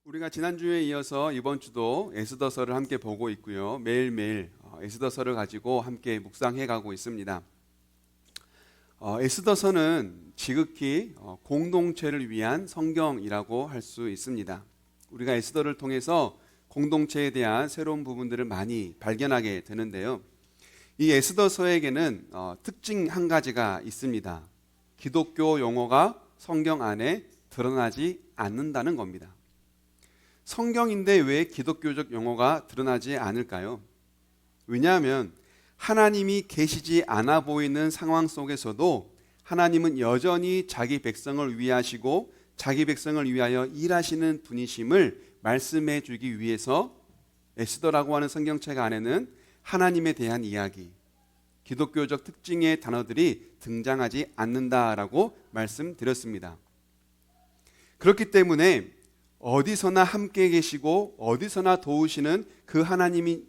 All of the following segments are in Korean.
우리가 지난주에 이어서 이번 주도 에스더서를 함께 보고 있고요. 매일매일 에스더서를 가지고 함께 묵상해 가고 있습니다. 에스더서는 지극히 공동체를 위한 성경이라고 할 수 있습니다. 우리가 에스더를 통해서 공동체에 대한 새로운 부분들을 많이 발견하게 되는데요. 이 에스더서에게는 특징 한 가지가 있습니다. 기독교 용어가 성경 안에 드러나지 않는다는 겁니다. 성경인데 왜 기독교적 용어가 드러나지 않을까요? 왜냐하면 하나님이 계시지 않아 보이는 상황 속에서도 하나님은 여전히 자기 백성을 위하시고 자기 백성을 위하여 일하시는 분이심을 말씀해 주기 위해서 에스더라고 하는 성경책 안에는 하나님에 대한 이야기, 기독교적 특징의 단어들이 등장하지 않는다라고 말씀드렸습니다. 그렇기 때문에 어디서나 함께 계시고 어디서나 도우시는 그 하나님이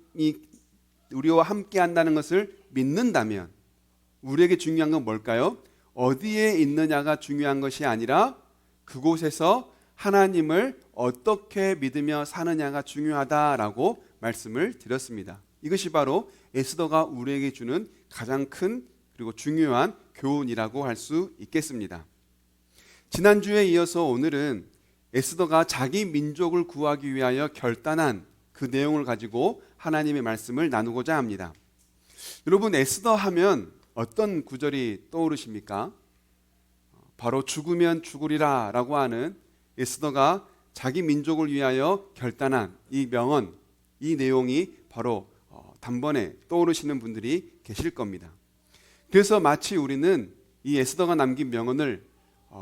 우리와 함께 한다는 것을 믿는다면 우리에게 중요한 건 뭘까요? 어디에 있느냐가 중요한 것이 아니라 그곳에서 하나님을 어떻게 믿으며 사느냐가 중요하다라고 말씀을 드렸습니다. 이것이 바로 에스더가 우리에게 주는 가장 큰 그리고 중요한 교훈이라고 할 수 있겠습니다. 지난주에 이어서 오늘은 에스더가 자기 민족을 구하기 위하여 결단한 그 내용을 가지고 하나님의 말씀을 나누고자 합니다. 여러분, 에스더 하면 어떤 구절이 떠오르십니까? 바로 죽으면 죽으리라 라고 하는 에스더가 자기 민족을 위하여 결단한 이 명언, 이 내용이 바로 단번에 떠오르시는 분들이 계실 겁니다. 그래서 마치 우리는 이 에스더가 남긴 명언을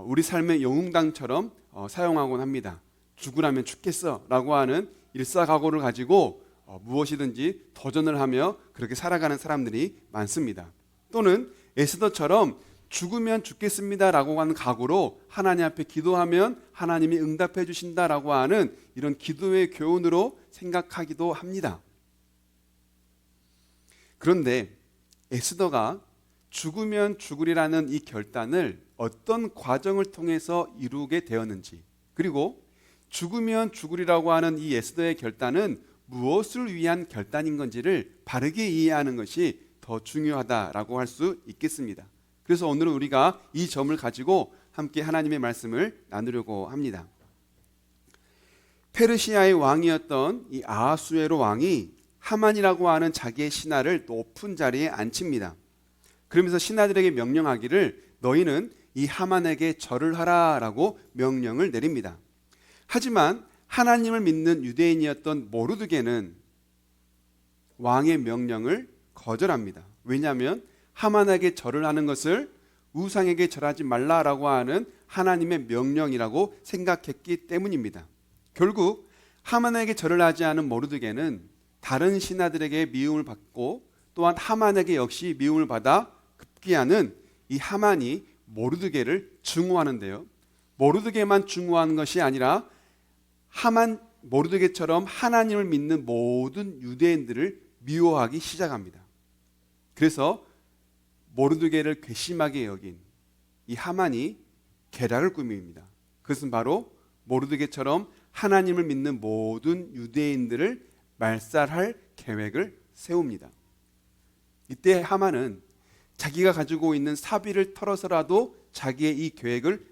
우리 삶의 영웅당처럼 사용하곤 합니다. 죽으라면 죽겠어 라고 하는 일사각오를 가지고 무엇이든지 도전을 하며 그렇게 살아가는 사람들이 많습니다. 또는 에스더처럼 죽으면 죽겠습니다 라고 하는 각오로 하나님 앞에 기도하면 하나님이 응답해 주신다라고 하는 이런 기도의 교훈으로 생각하기도 합니다. 그런데 에스더가 죽으면 죽으리라는 이 결단을 어떤 과정을 통해서 이루게 되었는지, 그리고 죽으면 죽으리라고 하는 이 에스더의 결단은 무엇을 위한 결단인 건지를 바르게 이해하는 것이 더 중요하다라고 할 수 있겠습니다. 그래서 오늘은 우리가 이 점을 가지고 함께 하나님의 말씀을 나누려고 합니다. 페르시아의 왕이었던 이 아하수에로 왕이 하만이라고 하는 자기의 신하를 높은 자리에 앉힙니다. 그러면서 신하들에게 명령하기를 너희는 이 하만에게 절을 하라라고 명령을 내립니다. 하지만 하나님을 믿는 유대인이었던 모르드게는 왕의 명령을 거절합니다. 왜냐하면 하만에게 절을 하는 것을 우상에게 절하지 말라라고 하는 하나님의 명령이라고 생각했기 때문입니다. 결국 하만에게 절을 하지 않은 모르드게는 다른 신하들에게 미움을 받고 또한 하만에게 역시 미움을 받아 급기야는 이 하만이 모르드게를 증오하는데요. 모르드게만 증오하는 것이 아니라 모르드게처럼 하나님을 믿는 모든 유대인들을 미워하기 시작합니다. 그래서 모르드게를 괘씸하게 여긴 이 하만이 계략을 꾸밉니다. 그것은 바로 모르드게처럼 하나님을 믿는 모든 유대인들을 말살할 계획을 세웁니다. 이때 하만은 자기가 가지고 있는 사비를 털어서라도 자기의 이 계획을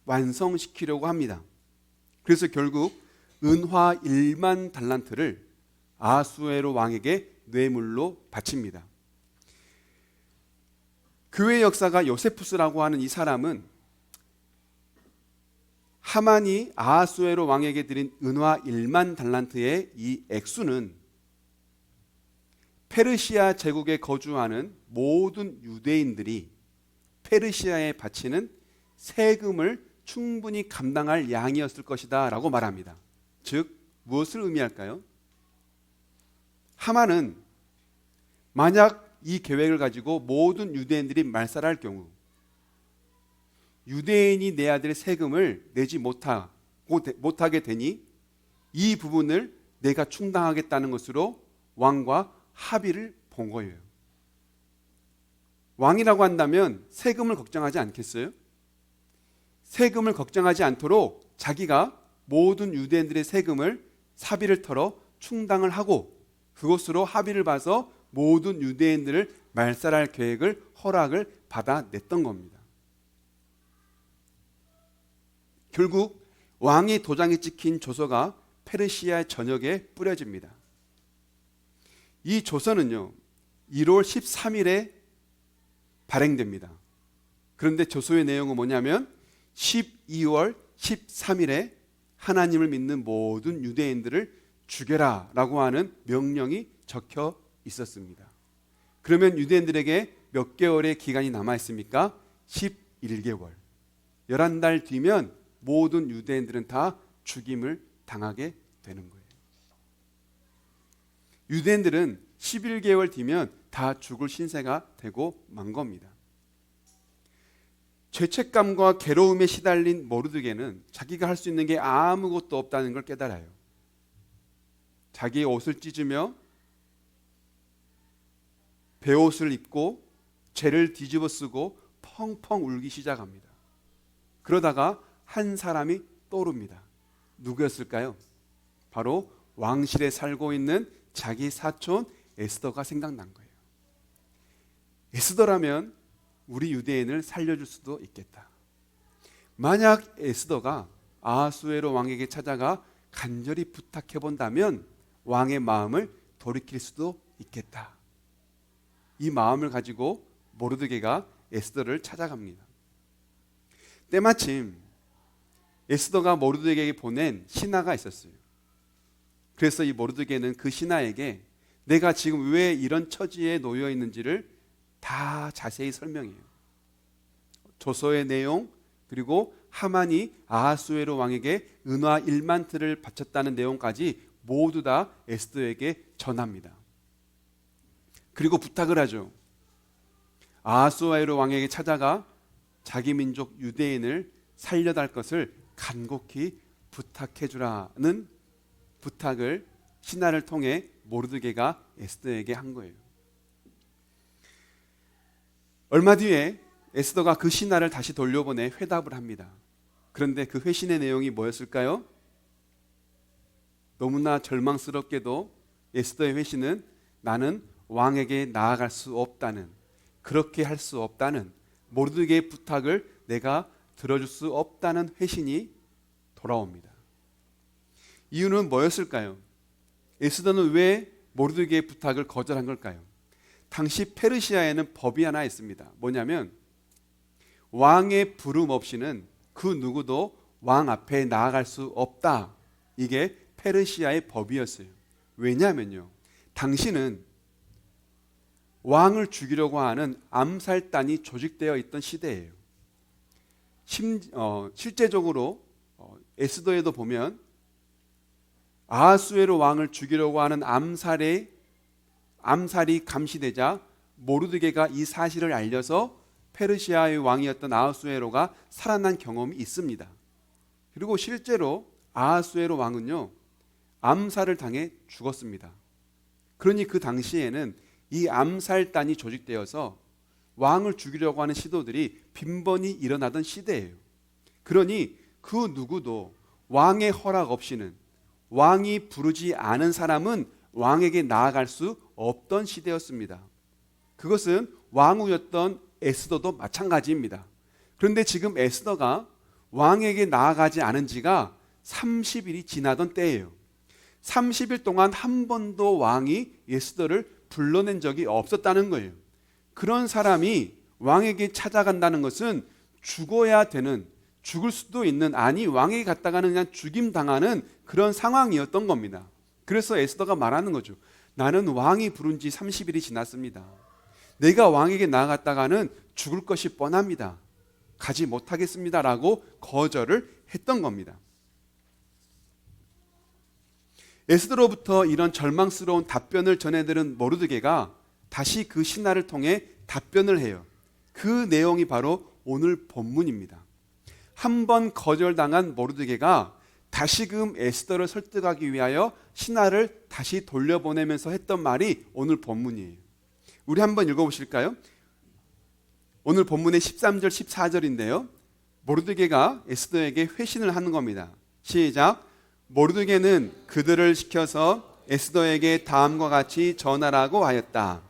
완성시키려고 합니다. 그래서 결국 은화 1만 달란트를 아하수에로 왕에게 뇌물로 바칩니다. 교회 역사가 요세푸스라고 하는 이 사람은 하만이 아하수에로 왕에게 드린 은화 1만 달란트의 이 액수는 페르시아 제국에 거주하는 모든 유대인들이 페르시아에 바치는 세금을 충분히 감당할 양이었을 것이다 라고 말합니다. 즉 무엇을 의미할까요? 하만은 만약 이 계획을 가지고 모든 유대인들이 말살할 경우 유대인이 내야 될 세금을 내지 못하게 되니 이 부분을 내가 충당하겠다는 것으로 왕과 합의를 본 거예요. 왕이라고 한다면 세금을 걱정하지 않겠어요? 세금을 걱정하지 않도록 자기가 모든 유대인들의 세금을 사비를 털어 충당을 하고 그것으로 합의를 봐서 모든 유대인들을 말살할 계획을 허락을 받아냈던 겁니다. 결국 왕의 도장이 찍힌 조서가 페르시아 전역에 뿌려집니다. 이 조서는요 1월 13일에 발행됩니다. 그런데 조서의 내용은 뭐냐면 12월 13일에 하나님을 믿는 모든 유대인들을 죽여라 라고 하는 명령이 적혀 있었습니다. 그러면 유대인들에게 몇 개월의 기간이 남아 있습니까? 11개월. 11달 뒤면 모든 유대인들은 다 죽임을 당하게 되는 거예요. 유대인들은 11개월 뒤면 다 죽을 신세가 되고 만 겁니다. 죄책감과 괴로움에 시달린 모르드게는 자기가 할 수 있는 게 아무것도 없다는 걸 깨달아요. 자기의 옷을 찢으며 베옷을 입고 죄를 뒤집어 쓰고 펑펑 울기 시작합니다. 그러다가 한 사람이 떠오릅니다. 누구였을까요? 바로 왕실에 살고 있는 자기 사촌 에스더가 생각난 거예요. 에스더라면 우리 유대인을 살려줄 수도 있겠다. 만약 에스더가 아하수에로 왕에게 찾아가 간절히 부탁해 본다면 왕의 마음을 돌이킬 수도 있겠다. 이 마음을 가지고 모르드게가 에스더를 찾아갑니다. 때마침 에스더가 모르드게에게 보낸 신하가 있었어요. 그래서 이 모르드게는 그 신하에게 내가 지금 왜 이런 처지에 놓여 있는지를 다 자세히 설명해요. 조서의 내용 그리고 하만이 아하수에로 왕에게 은화 1만 틀을 바쳤다는 내용까지 모두 다 에스더에게 전합니다. 그리고 부탁을 하죠. 아하수에로 왕에게 찾아가 자기 민족 유대인을 살려달 것을 간곡히 부탁해 주라는 부탁을 신하를 통해 모르드게가 에스더에게 한 거예요. 얼마 뒤에 에스더가 그 신하를 다시 돌려보내 회답을 합니다. 그런데 그 회신의 내용이 뭐였을까요? 너무나 절망스럽게도 에스더의 회신은 나는 왕에게 나아갈 수 없다는, 그렇게 할 수 없다는, 모르드게의 부탁을 내가 들어줄 수 없다는 회신이 돌아옵니다. 이유는 뭐였을까요? 에스더는 왜 모르드게의 부탁을 거절한 걸까요? 당시 페르시아에는 법이 하나 있습니다. 뭐냐면 왕의 부름 없이는 그 누구도 왕 앞에 나아갈 수 없다. 이게 페르시아의 법이었어요. 왜냐하면요, 당시는 왕을 죽이려고 하는 암살단이 조직되어 있던 시대예요. 실제적으로 에스더에도 보면 아하수에로 왕을 죽이려고 하는 암살이 감시되자 모르드게가 이 사실을 알려서 페르시아의 왕이었던 아하수에로가 살아난 경험이 있습니다. 그리고 실제로 아하수에로 왕은요 암살을 당해 죽었습니다. 그러니 그 당시에는 이 암살단이 조직되어서 왕을 죽이려고 하는 시도들이 빈번히 일어나던 시대예요. 그러니 그 누구도 왕의 허락 없이는, 왕이 부르지 않은 사람은 왕에게 나아갈 수 없던 시대였습니다. 그것은 왕후였던 에스더도 마찬가지입니다. 그런데 지금 에스더가 왕에게 나아가지 않은 지가 30일이 지나던 때예요. 30일 동안 한 번도 왕이 에스더를 불러낸 적이 없었다는 거예요. 그런 사람이 왕에게 찾아간다는 것은 죽어야 되는, 죽을 수도 있는, 아니 왕에게 갔다가는 그냥 죽임당하는 그런 상황이었던 겁니다. 그래서 에스더가 말하는 거죠. 나는 왕이 부른 지 30일이 지났습니다. 내가 왕에게 나아갔다가는 죽을 것이 뻔합니다. 가지 못하겠습니다 라고 거절을 했던 겁니다. 에스더로부터 이런 절망스러운 답변을 전해들은 모르드게가 다시 그 신하를 통해 답변을 해요. 그 내용이 바로 오늘 본문입니다. 한 번 거절당한 모르드게가 다시금 에스더를 설득하기 위하여 신하를 다시 돌려보내면서 했던 말이 오늘 본문이에요. 우리 한번 읽어보실까요? 오늘 본문의 13절 14절인데요. 모르드게가 에스더에게 회신을 하는 겁니다. 시작. 모르드게는 그들을 시켜서 에스더에게 다음과 같이 전하라고 하였다.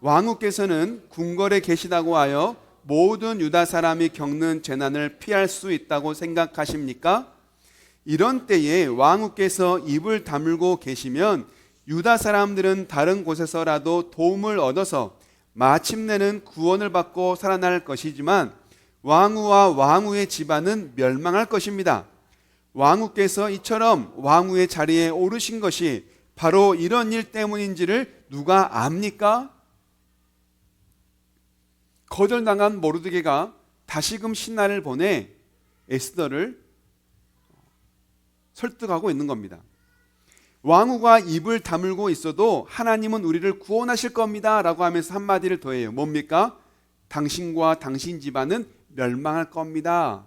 왕후께서는 궁궐에 계시다고 하여 모든 유다 사람이 겪는 재난을 피할 수 있다고 생각하십니까? 이런 때에 왕후께서 입을 다물고 계시면 유다 사람들은 다른 곳에서라도 도움을 얻어서 마침내는 구원을 받고 살아날 것이지만 왕후와 왕후의 집안은 멸망할 것입니다. 왕후께서 이처럼 왕후의 자리에 오르신 것이 바로 이런 일 때문인지를 누가 압니까? 거절당한 모르드게가 다시금 신하를 보내 에스더를 설득하고 있는 겁니다. 왕후가 입을 다물고 있어도 하나님은 우리를 구원하실 겁니다 라고 하면서 한마디를 더해요. 뭡니까? 당신과 당신 집안은 멸망할 겁니다.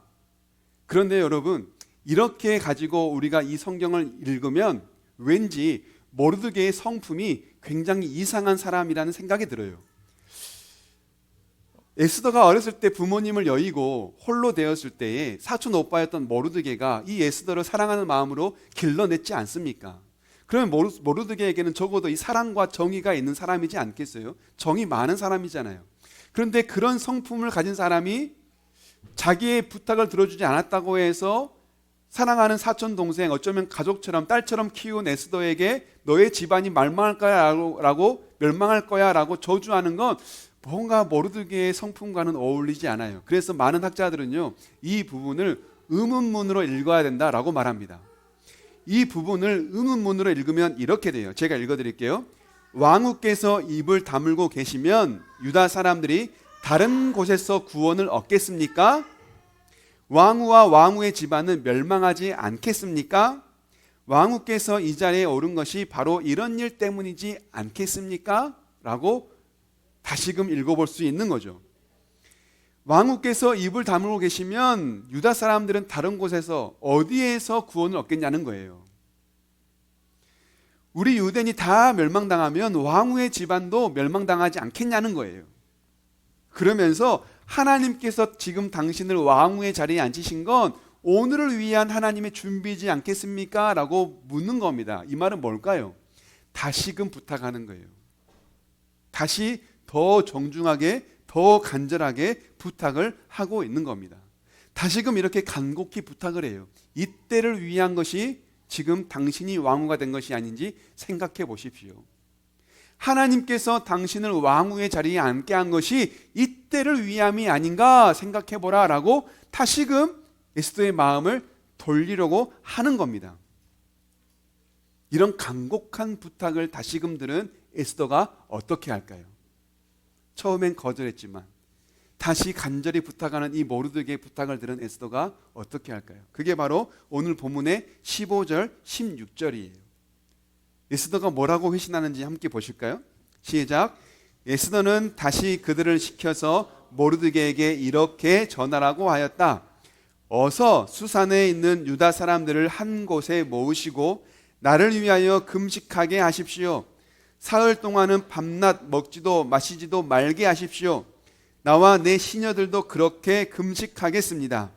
그런데 여러분, 이렇게 가지고 우리가 이 성경을 읽으면 왠지 모르드게의 성품이 굉장히 이상한 사람이라는 생각이 들어요. 에스더가 어렸을 때 부모님을 여의고 홀로 되었을 때에 사촌 오빠였던 모르드게가 이 에스더를 사랑하는 마음으로 길러냈지 않습니까? 그러면 모르드게에게는 적어도 이 사랑과 정의가 있는 사람이지 않겠어요? 정이 많은 사람이잖아요. 그런데 그런 성품을 가진 사람이 자기의 부탁을 들어주지 않았다고 해서 사랑하는 사촌 동생, 어쩌면 가족처럼 딸처럼 키운 에스더에게 너의 집안이 멸망할 거야 라고 저주하는 건 뭔가 모르드게의 성품과는 어울리지 않아요. 그래서 많은 학자들은요, 이 부분을 의문문으로 읽어야 된다라고 말합니다. 이 부분을 의문문으로 읽으면 이렇게 돼요. 제가 읽어드릴게요. 왕후께서 입을 다물고 계시면 유다 사람들이 다른 곳에서 구원을 얻겠습니까? 왕후와 왕후의 집안은 멸망하지 않겠습니까? 왕후께서 이 자리에 오른 것이 바로 이런 일 때문이지 않겠습니까? 라고 다시금 읽어볼 수 있는 거죠. 왕후께서 입을 다물고 계시면 유다 사람들은 다른 곳에서 어디에서 구원을 얻겠냐는 거예요. 우리 유대인이 다 멸망당하면 왕후의 집안도 멸망당하지 않겠냐는 거예요. 그러면서 하나님께서 지금 당신을 왕후의 자리에 앉히신 건 오늘을 위한 하나님의 준비이지 않겠습니까? 라고 묻는 겁니다. 이 말은 뭘까요? 다시금 부탁하는 거예요. 다시 더 정중하게, 더 간절하게 부탁을 하고 있는 겁니다. 다시금 이렇게 간곡히 부탁을 해요. 이때를 위한 것이 지금 당신이 왕후가 된 것이 아닌지 생각해 보십시오. 하나님께서 당신을 왕후의 자리에 앉게 한 것이 이때를 위함이 아닌가 생각해 보라 라고 다시금 에스더의 마음을 돌리려고 하는 겁니다. 이런 간곡한 부탁을 다시금 들은 에스더가 어떻게 할까요? 처음엔 거절했지만 다시 간절히 부탁하는 이 모르드게의 부탁을 들은 에스더가 어떻게 할까요? 그게 바로 오늘 본문의 15절, 16절이에요. 에스더가 뭐라고 회신하는지 함께 보실까요? 시작. 에스더는 다시 그들을 시켜서 모르드게에게 이렇게 전하라고 하였다. 어서 수산에 있는 유다 사람들을 한 곳에 모으시고 나를 위하여 금식하게 하십시오. 사흘 동안은 밤낮 먹지도 마시지도 말게 하십시오. 나와 내 시녀들도 그렇게 금식하겠습니다.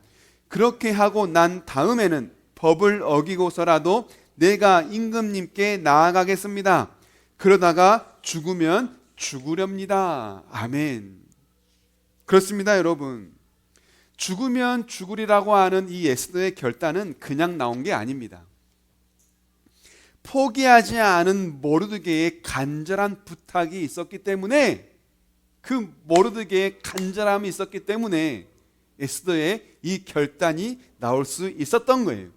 그렇게 하고 난 다음에는 법을 어기고서라도 내가 임금님께 나아가겠습니다. 그러다가 죽으면 죽으렵니다. 아멘. 그렇습니다, 여러분. 죽으면 죽으리라고 하는 이 에스더의 결단은 그냥 나온 게 아닙니다. 포기하지 않은 모르드게의 간절한 부탁이 있었기 때문에, 그 모르드게의 간절함이 있었기 때문에 에스더의 이 결단이 나올 수 있었던 거예요.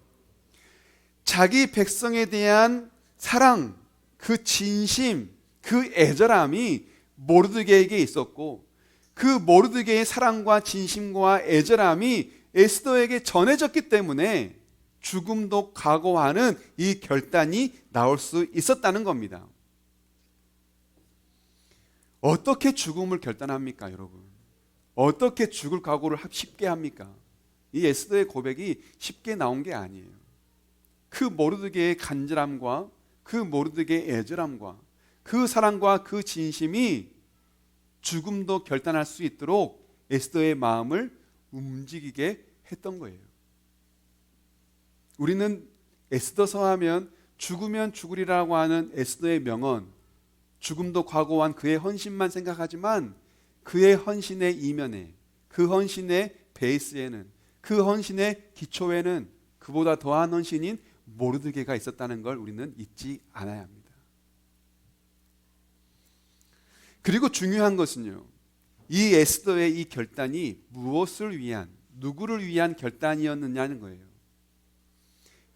자기 백성에 대한 사랑, 그 진심, 그 애절함이 모르드게에게 있었고, 그 모르드게의 사랑과 진심과 애절함이 에스더에게 전해졌기 때문에 죽음도 각오하는 이 결단이 나올 수 있었다는 겁니다. 어떻게 죽음을 결단합니까, 여러분? 어떻게 죽을 각오를 쉽게 합니까? 이 에스더의 고백이 쉽게 나온 게 아니에요. 그 모르드게의 간절함과 그 모르드게의 애절함과 그 사랑과 그 진심이 죽음도 결단할 수 있도록 에스더의 마음을 움직이게 했던 거예요. 우리는 에스더서 하면 죽으면 죽으리라고 하는 에스더의 명언, 죽음도 과거한 그의 헌신만 생각하지만 그의 헌신의 이면에, 그 헌신의 베이스에는, 그 헌신의 기초에는 그보다 더한 헌신인 모르드게가 있었다는 걸 우리는 잊지 않아야 합니다. 그리고 중요한 것은요, 이 에스더의 이 결단이 무엇을 위한, 누구를 위한 결단이었느냐는 거예요.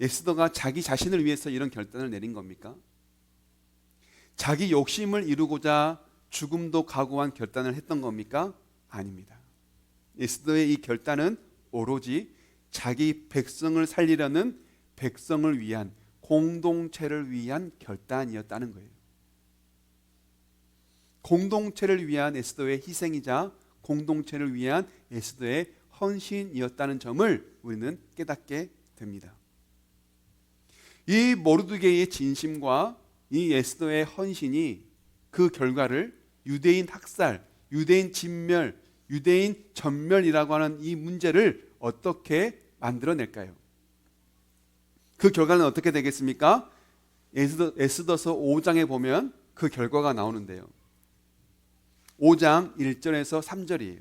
에스더가 자기 자신을 위해서 이런 결단을 내린 겁니까? 자기 욕심을 이루고자 죽음도 각오한 결단을 했던 겁니까? 아닙니다. 에스더의 이 결단은 오로지 자기 백성을 살리려는 백성을 위한, 공동체를 위한 결단이었다는 거예요. 공동체를 위한 에스더의 희생이자 공동체를 위한 에스더의 헌신이었다는 점을 우리는 깨닫게 됩니다. 이 모르드게의 진심과 이 에스더의 헌신이 그 결과를 유대인 학살, 유대인 진멸, 유대인 전멸이라고 하는 이 문제를 어떻게 만들어낼까요? 그 결과는 어떻게 되겠습니까? 에스더서 5장에 보면 그 결과가 나오는데요. 5장 1절에서 3절이에요.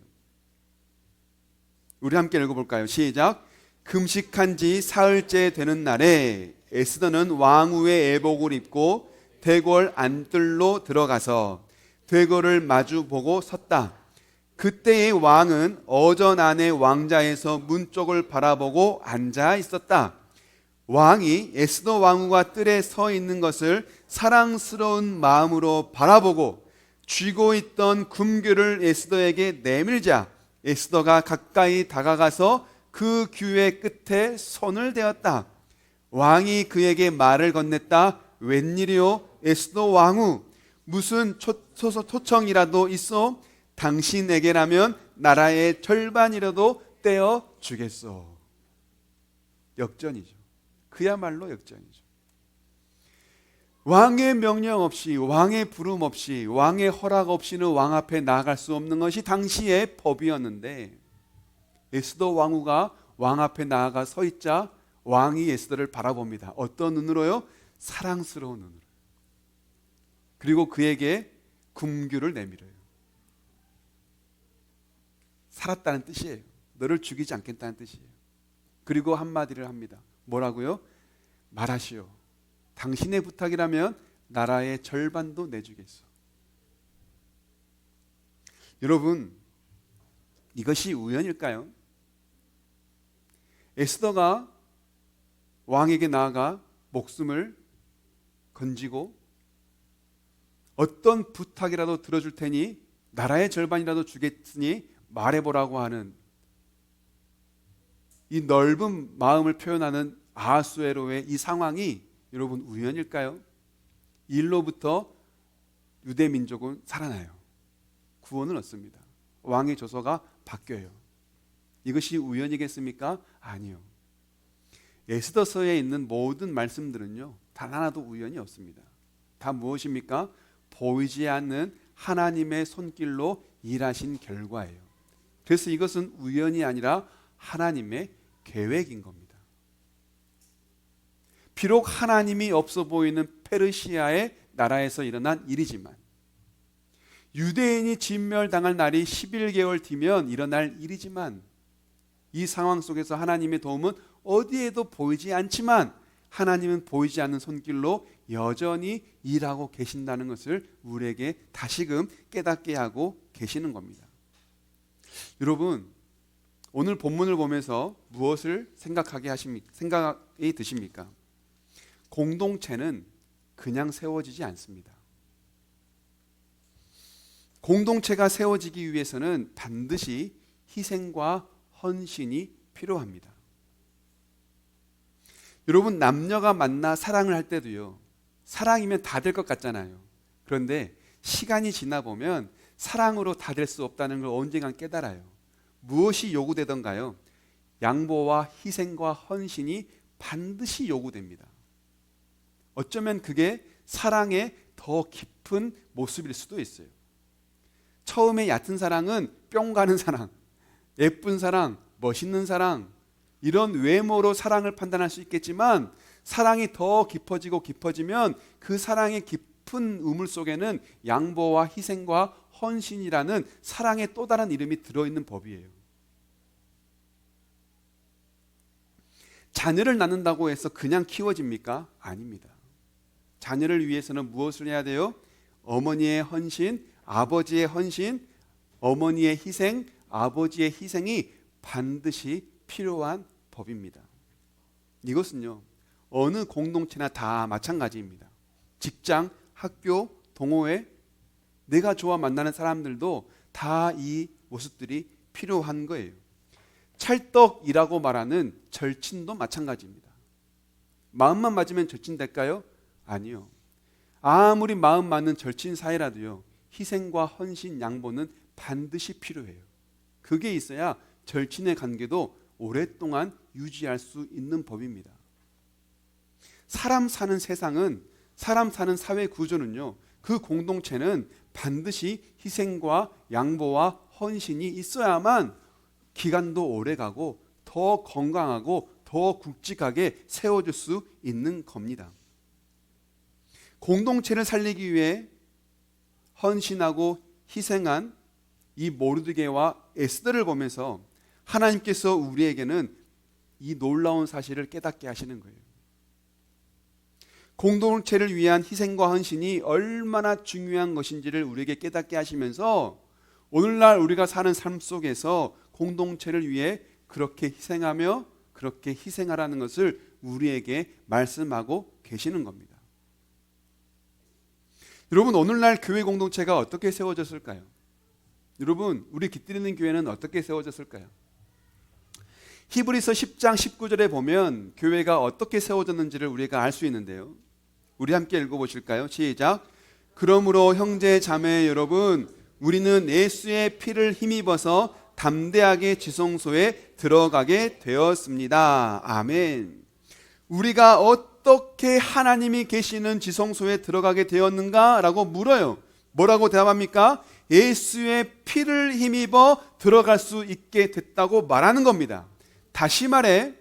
우리 함께 읽어볼까요? 시작. 금식한 지 사흘째 되는 날에 에스더는 왕후의 애복을 입고 대궐 안뜰로 들어가서 대궐을 마주보고 섰다. 그때의 왕은 어전 안의 왕자에서 문 쪽을 바라보고 앉아 있었다. 왕이 에스더 왕후가 뜰에 서 있는 것을 사랑스러운 마음으로 바라보고 쥐고 있던 금규를 에스더에게 내밀자 에스더가 가까이 다가가서 그 규의 끝에 손을 대었다. 왕이 그에게 말을 건넸다. 웬일이요? 에스더 왕후, 무슨 토청이라도 있어? 당신에게라면 나라의 절반이라도 떼어 주겠소. 역전이죠. 그야말로 역전이죠. 왕의 명령 없이, 왕의 부름 없이, 왕의 허락 없이는 왕 앞에 나아갈 수 없는 것이 당시의 법이었는데, 에스더 왕후가 왕 앞에 나아가 서 있자 왕이 에스더를 바라봅니다. 어떤 눈으로요? 사랑스러운 눈으로. 그리고 그에게 금규를 내밀어요. 살았다는 뜻이에요. 너를 죽이지 않겠다는 뜻이에요. 그리고 한마디를 합니다. 뭐라고요? 말하시오. 당신의 부탁이라면 나라의 절반도 내주겠소. 여러분, 이것이 우연일까요? 에스더가 왕에게 나아가 목숨을 건지고 어떤 부탁이라도 들어줄 테니 나라의 절반이라도 주겠으니 말해보라고 하는 이 넓은 마음을 표현하는 아하수에로의 이 상황이 여러분 우연일까요? 일로부터 유대 민족은 살아나요. 구원을 얻습니다. 왕의 조서가 바뀌어요. 이것이 우연이겠습니까? 아니요. 에스더서에 있는 모든 말씀들은요, 단 하나도 우연이 없습니다. 다 무엇입니까? 보이지 않는 하나님의 손길로 일하신 결과예요. 그래서 이것은 우연이 아니라 하나님의 계획인 겁니다. 비록 하나님이 없어 보이는 페르시아의 나라에서 일어난 일이지만, 유대인이 진멸당할 날이 11개월 뒤면 일어날 일이지만, 이 상황 속에서 하나님의 도움은 어디에도 보이지 않지만 하나님은 보이지 않는 손길로 여전히 일하고 계신다는 것을 우리에게 다시금 깨닫게 하고 계시는 겁니다. 여러분, 오늘 본문을 보면서 무엇을 생각이 드십니까? 공동체는 그냥 세워지지 않습니다. 공동체가 세워지기 위해서는 반드시 희생과 헌신이 필요합니다. 여러분, 남녀가 만나 사랑을 할 때도요, 사랑이면 다 될 것 같잖아요. 그런데 시간이 지나 보면 사랑으로 다 될 수 없다는 걸 언젠간 깨달아요. 무엇이 요구되던가요? 양보와 희생과 헌신이 반드시 요구됩니다. 어쩌면 그게 사랑의 더 깊은 모습일 수도 있어요. 처음에 얕은 사랑은 뿅 가는 사랑, 예쁜 사랑, 멋있는 사랑, 이런 외모로 사랑을 판단할 수 있겠지만 사랑이 더 깊어지고 깊어지면 그 사랑의 깊은 우물 속에는 양보와 희생과 헌신이라는 사랑의 또 다른 이름이 들어있는 법이에요. 자녀를 낳는다고 해서 그냥 키워집니까? 아닙니다. 자녀를 위해서는 무엇을 해야 돼요? 어머니의 헌신, 아버지의 헌신, 어머니의 희생, 아버지의 희생이 반드시 필요한 법입니다. 이것은요, 어느 공동체나 다 마찬가지입니다. 직장, 학교, 동호회, 내가 좋아 만나는 사람들도 다 이 모습들이 필요한 거예요. 찰떡이라고 말하는 절친도 마찬가지입니다. 마음만 맞으면 절친 될까요? 아니요. 아무리 마음 맞는 절친 사이라도요, 희생과 헌신, 양보는 반드시 필요해요. 그게 있어야 절친의 관계도 오랫동안 유지할 수 있는 법입니다. 사람 사는 세상은, 사람 사는 사회 구조는요, 그 공동체는 반드시 희생과 양보와 헌신이 있어야만 기간도 오래가고 더 건강하고 더 굵직하게 세워줄 수 있는 겁니다. 공동체를 살리기 위해 헌신하고 희생한 이 모르드게와 에스더를 보면서 하나님께서 우리에게는 이 놀라운 사실을 깨닫게 하시는 거예요. 공동체를 위한 희생과 헌신이 얼마나 중요한 것인지를 우리에게 깨닫게 하시면서 오늘날 우리가 사는 삶 속에서 공동체를 위해 그렇게 희생하며 그렇게 희생하라는 것을 우리에게 말씀하고 계시는 겁니다. 여러분, 오늘날 교회 공동체가 어떻게 세워졌을까요? 여러분, 우리 깃들이는 교회는 어떻게 세워졌을까요? 히브리서 10장 19절에 보면 교회가 어떻게 세워졌는지를 우리가 알 수 있는데요, 우리 함께 읽어보실까요? 시작. 그러므로 형제 자매 여러분, 우리는 예수의 피를 힘입어서 담대하게 지성소에 들어가게 되었습니다. 아멘. 우리가 어떻게 하나님이 계시는 지성소에 들어가게 되었는가? 라고 물어요. 뭐라고 대답합니까? 예수의 피를 힘입어 들어갈 수 있게 됐다고 말하는 겁니다. 다시 말해,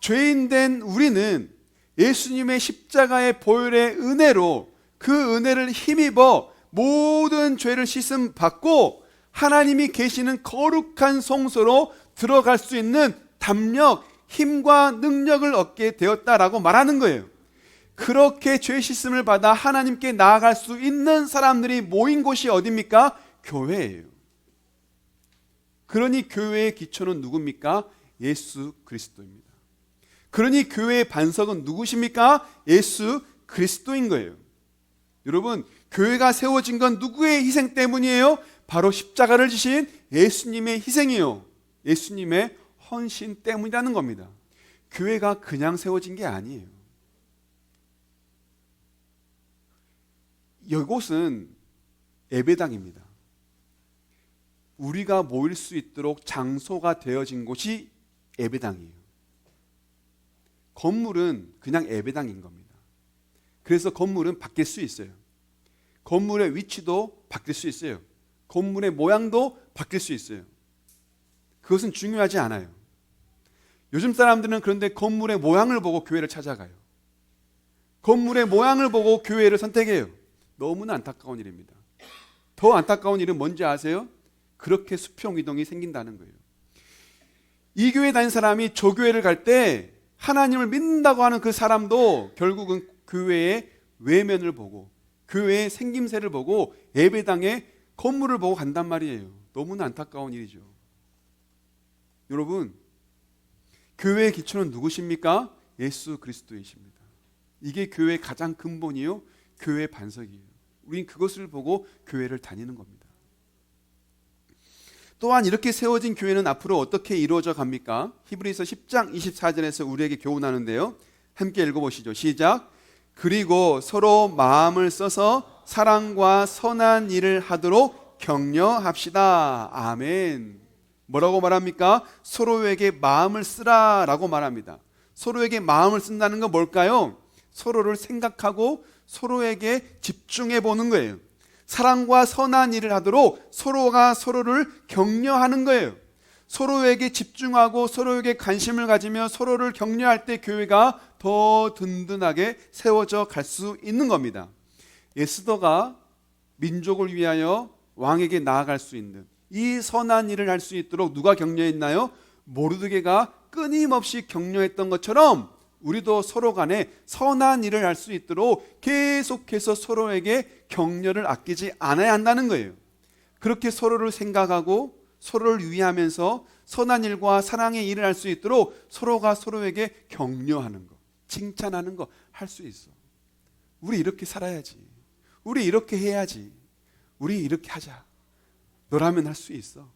죄인된 우리는 예수님의 십자가의 보혈의 은혜로 그 은혜를 힘입어 모든 죄를 씻음 받고 하나님이 계시는 거룩한 성소로 들어갈 수 있는 담력, 힘과 능력을 얻게 되었다라고 말하는 거예요. 그렇게 죄 씻음을 받아 하나님께 나아갈 수 있는 사람들이 모인 곳이 어디입니까? 교회예요. 그러니 교회의 기초는 누굽니까? 예수 그리스도입니다. 그러니 교회의 반석은 누구십니까? 예수 그리스도인 거예요. 여러분, 교회가 세워진 건 누구의 희생 때문이에요? 바로 십자가를 지신 예수님의 희생이요, 예수님의 헌신 때문이라는 겁니다. 교회가 그냥 세워진 게 아니에요. 이곳은 예배당입니다. 우리가 모일 수 있도록 장소가 되어진 곳이 예배당이에요. 건물은 그냥 예배당인 겁니다. 그래서 건물은 바뀔 수 있어요. 건물의 위치도 바뀔 수 있어요. 건물의 모양도 바뀔 수 있어요. 그것은 중요하지 않아요. 요즘 사람들은 그런데 건물의 모양을 보고 교회를 찾아가요. 건물의 모양을 보고 교회를 선택해요. 너무나 안타까운 일입니다. 더 안타까운 일은 뭔지 아세요? 그렇게 수평이동이 생긴다는 거예요. 이 교회 다닌 사람이 저 교회를 갈 때 하나님을 믿는다고 하는 그 사람도 결국은 교회의 외면을 보고 교회의 생김새를 보고 예배당의 건물을 보고 간단 말이에요. 너무나 안타까운 일이죠. 여러분, 교회의 기초는 누구십니까? 예수 그리스도이십니다. 이게 교회의 가장 근본이요, 교회의 반석이에요. 우린 그것을 보고 교회를 다니는 겁니다. 또한 이렇게 세워진 교회는 앞으로 어떻게 이루어져 갑니까? 히브리서 10장 24절에서 우리에게 교훈하는데요, 함께 읽어보시죠. 시작. 그리고 서로 마음을 써서 사랑과 선한 일을 하도록 격려합시다. 아멘. 뭐라고 말합니까? 서로에게 마음을 쓰라라고 말합니다. 서로에게 마음을 쓴다는 건 뭘까요? 서로를 생각하고 서로에게 집중해 보는 거예요. 사랑과 선한 일을 하도록 서로가 서로를 격려하는 거예요. 서로에게 집중하고 서로에게 관심을 가지며 서로를 격려할 때 교회가 더 든든하게 세워져 갈 수 있는 겁니다. 에스더가 민족을 위하여 왕에게 나아갈 수 있는 이 선한 일을 할 수 있도록 누가 격려했나요? 모르드게가 끊임없이 격려했던 것처럼 우리도 서로 간에 선한 일을 할 수 있도록 계속해서 서로에게 격려를 아끼지 않아야 한다는 거예요. 그렇게 서로를 생각하고 서로를 위하면서 선한 일과 사랑의 일을 할 수 있도록 서로가 서로에게 격려하는 거, 칭찬하는 거 할 수 있어. 우리 이렇게 살아야지. 우리 이렇게 해야지. 우리 이렇게 하자. 너라면 할 수 있어.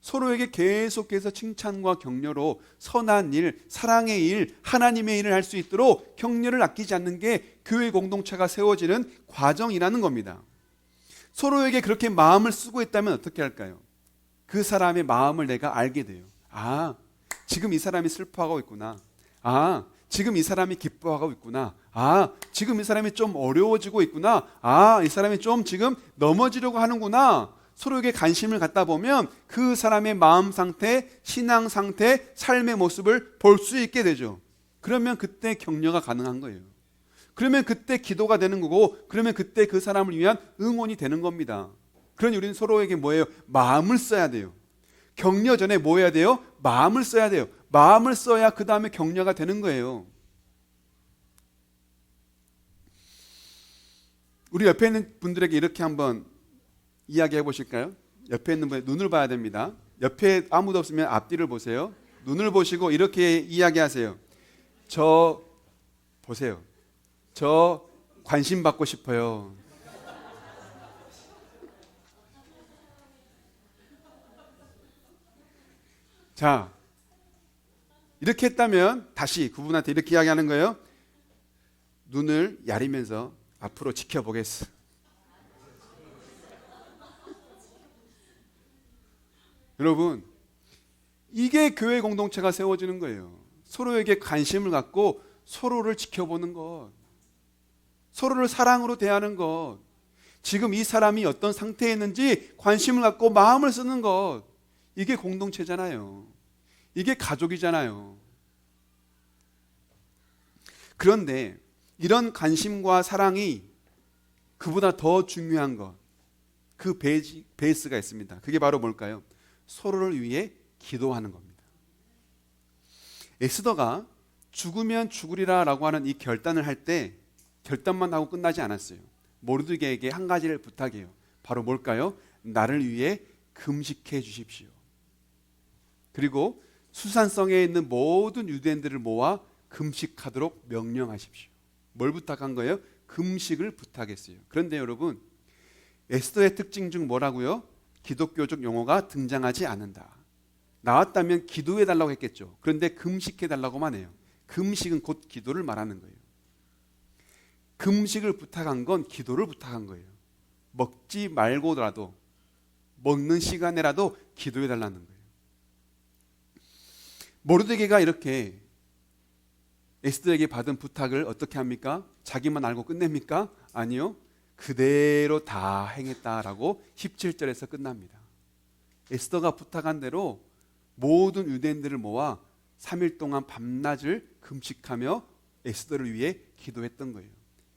서로에게 계속해서 칭찬과 격려로 선한 일, 사랑의 일, 하나님의 일을 할 수 있도록 격려를 아끼지 않는 게 교회 공동체가 세워지는 과정이라는 겁니다. 서로에게 그렇게 마음을 쓰고 있다면 어떻게 할까요? 그 사람의 마음을 내가 알게 돼요. 아, 지금 이 사람이 슬퍼하고 있구나. 아, 지금 이 사람이 기뻐하고 있구나. 아, 지금 이 사람이 좀 어려워지고 있구나. 아, 이 사람이 좀 지금 넘어지려고 하는구나. 서로에게 관심을 갖다 보면 그 사람의 마음 상태, 신앙 상태, 삶의 모습을 볼 수 있게 되죠. 그러면 그때 격려가 가능한 거예요. 그러면 그때 기도가 되는 거고, 그러면 그때 그 사람을 위한 응원이 되는 겁니다. 그러니 우리는 서로에게 뭐예요? 마음을 써야 돼요. 격려 전에 뭐 해야 돼요? 마음을 써야 돼요. 마음을 써야 그 다음에 격려가 되는 거예요. 우리 옆에 있는 분들에게 이렇게 한번 이야기해 보실까요? 옆에 있는 분의 눈을 봐야 됩니다. 옆에 아무도 없으면 앞뒤를 보세요. 눈을 보시고 이렇게 이야기하세요. 저 보세요. 저 관심 받고 싶어요. 자, 이렇게 했다면 다시 그분한테 이렇게 이야기하는 거예요. 눈을 야리면서 앞으로 지켜보겠어. 여러분, 이게 교회 공동체가 세워지는 거예요. 서로에게 관심을 갖고 서로를 지켜보는 것, 서로를 사랑으로 대하는 것, 지금 이 사람이 어떤 상태에 있는지 관심을 갖고 마음을 쓰는 것, 이게 공동체잖아요. 이게 가족이잖아요. 그런데 이런 관심과 사랑이 그보다 더 중요한 것, 그 베이스가 있습니다. 그게 바로 뭘까요? 서로를 위해 기도하는 겁니다. 에스더가 죽으면 죽으리라 라고 하는 이 결단을 할 때 결단만 하고 끝나지 않았어요. 모르드게에게 한 가지를 부탁해요. 바로 뭘까요? 나를 위해 금식해 주십시오. 그리고 수산성에 있는 모든 유대인들을 모아 금식하도록 명령하십시오. 뭘 부탁한 거예요? 금식을 부탁했어요. 그런데 여러분, 에스더의 특징 중 뭐라고요? 기독교적 용어가 등장하지 않는다. 나왔다면 기도해달라고 했겠죠. 그런데 금식해달라고만 해요. 금식은 곧 기도를 말하는 거예요. 금식을 부탁한 건 기도를 부탁한 거예요. 먹지 말고라도, 먹는 시간에라도 기도해달라는 거예요. 모르드게가 이렇게 에스더에게 받은 부탁을 어떻게 합니까? 자기만 알고 끝냅니까? 아니요. 그대로 다 행했다라고 17절에서 끝납니다. 에스더가 부탁한 대로 모든 유대인들을 모아 3일 동안 밤낮을 금식하며 에스더를 위해 기도했던 거예요.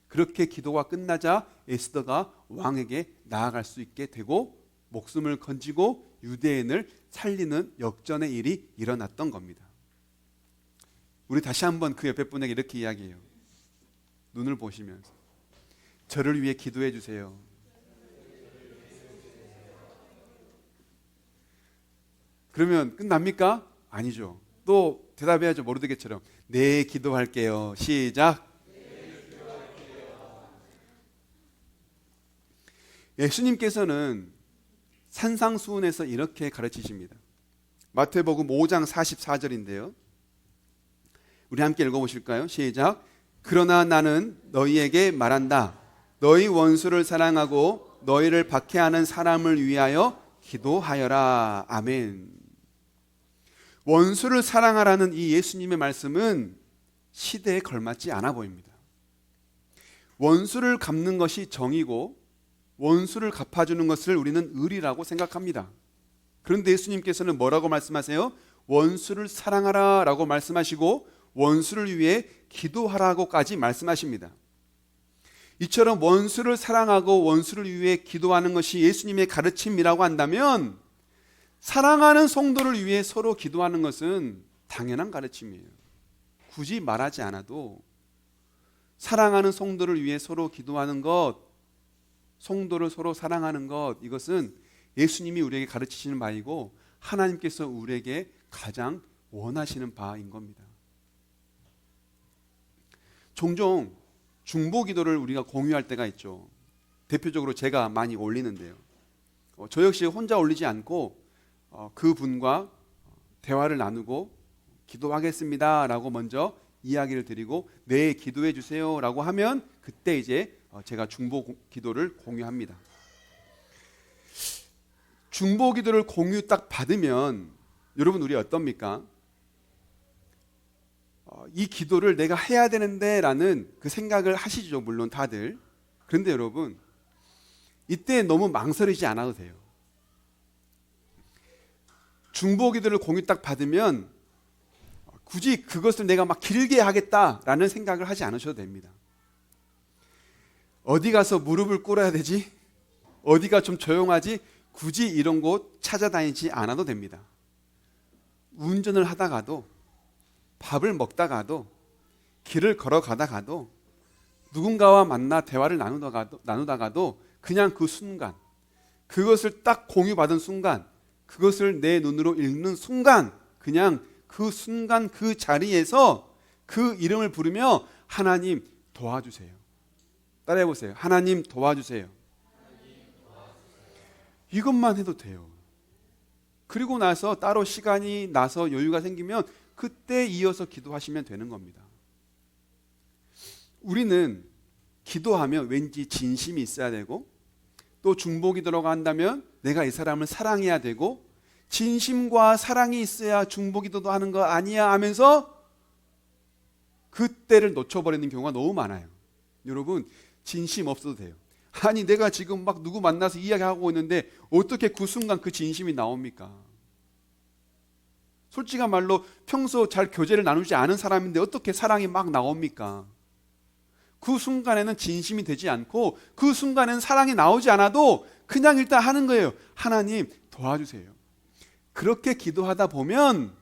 그렇게 기도가 끝나자 에스더가 왕에게 나아갈 수 있게 되고 목숨을 건지고 유대인을 살리는 역전의 일이 일어났던 겁니다. 우리 다시 한번 그 옆에 분에게 이렇게 이야기해요. 눈을 보시면서 저를 위해 기도해 주세요. 그러면 끝납니까? 아니죠. 또 대답해야죠. 모르드게처럼 네, 기도할게요. 시작. 예수님께서는 산상수훈에서 이렇게 가르치십니다. 마태복음 5장 44절인데요. 우리 함께 읽어보실까요? 시작. 그러나 나는 너희에게 말한다. 너희 원수를 사랑하고 너희를 박해하는 사람을 위하여 기도하여라. 아멘. 원수를 사랑하라는 이 예수님의 말씀은 시대에 걸맞지 않아 보입니다. 원수를 갚는 것이 정이고 원수를 갚아주는 것을 우리는 의리라고 생각합니다. 그런데 예수님께서는 뭐라고 말씀하세요? 원수를 사랑하라 라고 말씀하시고 원수를 위해 기도하라고까지 말씀하십니다. 이처럼 원수를 사랑하고 원수를 위해 기도하는 것이 예수님의 가르침이라고 한다면 사랑하는 성도를 위해 서로 기도하는 것은 당연한 가르침이에요. 굳이 말하지 않아도 사랑하는 성도를 위해 서로 기도하는 것, 성도를 서로 사랑하는 것, 이것은 예수님이 우리에게 가르치시는 바이고 하나님께서 우리에게 가장 원하시는 바인 겁니다. 종종 중보기도를 우리가 공유할 때가 있죠. 대표적으로 제가 많이 올리는데요. 저 역시 혼자 올리지 않고 그분과 대화를 나누고 기도하겠습니다 라고 먼저 이야기를 드리고 네 기도해 주세요 라고 하면 그때 이제 제가 중보기도를 공유합니다. 중보기도를 공유 딱 받으면 여러분 우리 어떻습니까? 이 기도를 내가 해야 되는데 라는 그 생각을 하시죠. 물론 다들. 그런데 여러분 이때 너무 망설이지 않아도 돼요. 중보기도를 공유 딱 받으면 굳이 그것을 내가 막 길게 하겠다라는 생각을 하지 않으셔도 됩니다. 어디 가서 무릎을 꿇어야 되지? 어디가 좀 조용하지? 굳이 이런 곳 찾아다니지 않아도 됩니다. 운전을 하다가도 밥을 먹다가도 길을 걸어가다가도 누군가와 만나 대화를 나누다가도 그냥 그 순간 그것을 딱 공유받은 순간 그것을 내 눈으로 읽는 순간 그냥 그 순간 그 자리에서 그 이름을 부르며 하나님 도와주세요. 따라해 보세요. 하나님 도와주세요. 이것만 해도 돼요. 그리고 나서 따로 시간이 나서 여유가 생기면 그때 이어서 기도하시면 되는 겁니다. 우리는 기도하면 왠지 진심이 있어야 되고 또 중보기도라고 한다면 내가 이 사람을 사랑해야 되고 진심과 사랑이 있어야 중보기도도 하는 거 아니야 하면서 그때를 놓쳐버리는 경우가 너무 많아요. 여러분 진심 없어도 돼요. 아니 내가 지금 막 누구 만나서 이야기하고 있는데 어떻게 그 순간 그 진심이 나옵니까? 솔직한 말로 평소 잘 교제를 나누지 않은 사람인데 어떻게 사랑이 막 나옵니까? 그 순간에는 진심이 되지 않고 그 순간에는 사랑이 나오지 않아도 그냥 일단 하는 거예요. 하나님 도와주세요. 그렇게 기도하다 보면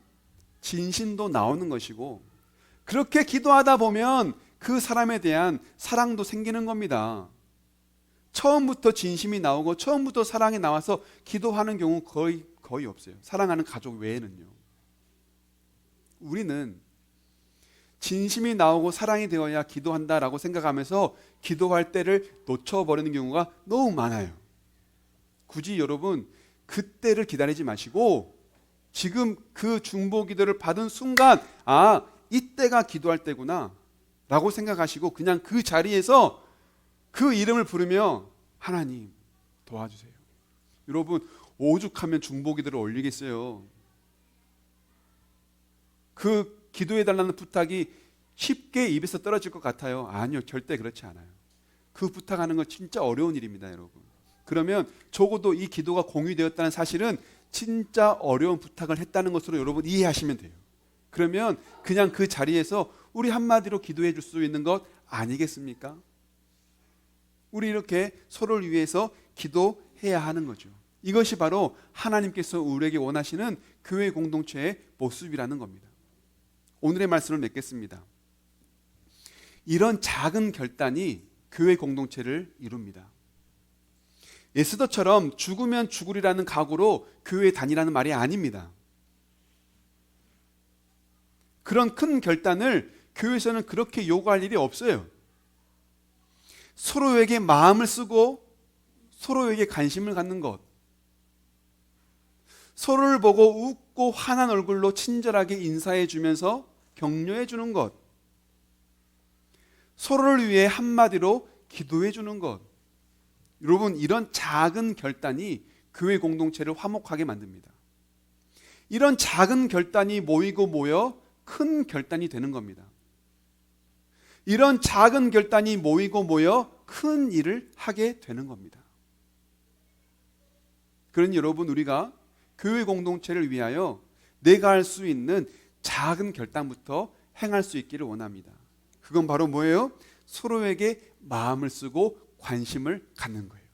진심도 나오는 것이고 그렇게 기도하다 보면 그 사람에 대한 사랑도 생기는 겁니다. 처음부터 진심이 나오고 처음부터 사랑이 나와서 기도하는 경우 거의 없어요. 사랑하는 가족 외에는요. 우리는 진심이 나오고 사랑이 되어야 기도한다라고 생각하면서 기도할 때를 놓쳐버리는 경우가 너무 많아요. 굳이 여러분 그때를 기다리지 마시고 지금 그 중보기도를 받은 순간 아 이때가 기도할 때구나 라고 생각하시고 그냥 그 자리에서 그 이름을 부르며 하나님 도와주세요. 여러분 오죽하면 중보기도를 올리겠어요. 그 기도해달라는 부탁이 쉽게 입에서 떨어질 것 같아요. 아니요, 절대 그렇지 않아요. 그 부탁하는 건 진짜 어려운 일입니다, 여러분. 그러면 적어도 이 기도가 공유되었다는 사실은 진짜 어려운 부탁을 했다는 것으로 여러분 이해하시면 돼요. 그러면 그냥 그 자리에서 우리 한마디로 기도해 줄 수 있는 것 아니겠습니까? 우리 이렇게 서로를 위해서 기도해야 하는 거죠. 이것이 바로 하나님께서 우리에게 원하시는 교회 공동체의 모습이라는 겁니다. 오늘의 말씀을 맺겠습니다. 이런 작은 결단이 교회 공동체를 이룹니다. 에스더처럼 죽으면 죽으리라는 각오로 교회에 다니라는 말이 아닙니다. 그런 큰 결단을 교회에서는 그렇게 요구할 일이 없어요. 서로에게 마음을 쓰고 서로에게 관심을 갖는 것, 서로를 보고 웃고 환한 얼굴로 친절하게 인사해 주면서 격려해 주는 것, 서로를 위해 한마디로 기도해 주는 것. 여러분 이런 작은 결단이 교회 공동체를 화목하게 만듭니다. 이런 작은 결단이 모이고 모여 큰 결단이 되는 겁니다. 이런 작은 결단이 모이고 모여 큰 일을 하게 되는 겁니다. 그러니 여러분 우리가 교회 공동체를 위하여 내가 할 수 있는 작은 결단부터 행할 수 있기를 원합니다. 그건 바로 뭐예요? 서로에게 마음을 쓰고 관심을 갖는 거예요.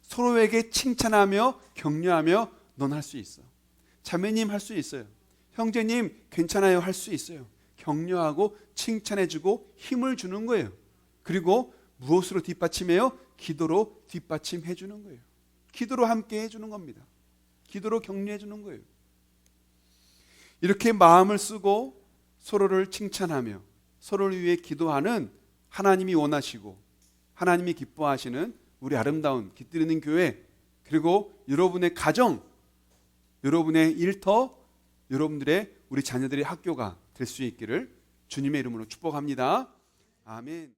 서로에게 칭찬하며 격려하며 넌 할 수 있어. 자매님 할 수 있어요. 형제님 괜찮아요. 할 수 있어요. 격려하고 칭찬해주고 힘을 주는 거예요. 그리고 무엇으로 뒷받침해요? 기도로 뒷받침해 주는 거예요. 기도로 함께 해주는 겁니다. 기도로 격려해 주는 거예요. 이렇게 마음을 쓰고 서로를 칭찬하며 서로를 위해 기도하는 하나님이 원하시고 하나님이 기뻐하시는 우리 아름다운 깃들이는 교회, 그리고 여러분의 가정, 여러분의 일터, 여러분들의 우리 자녀들의 학교가 될 수 있기를 주님의 이름으로 축복합니다. 아멘.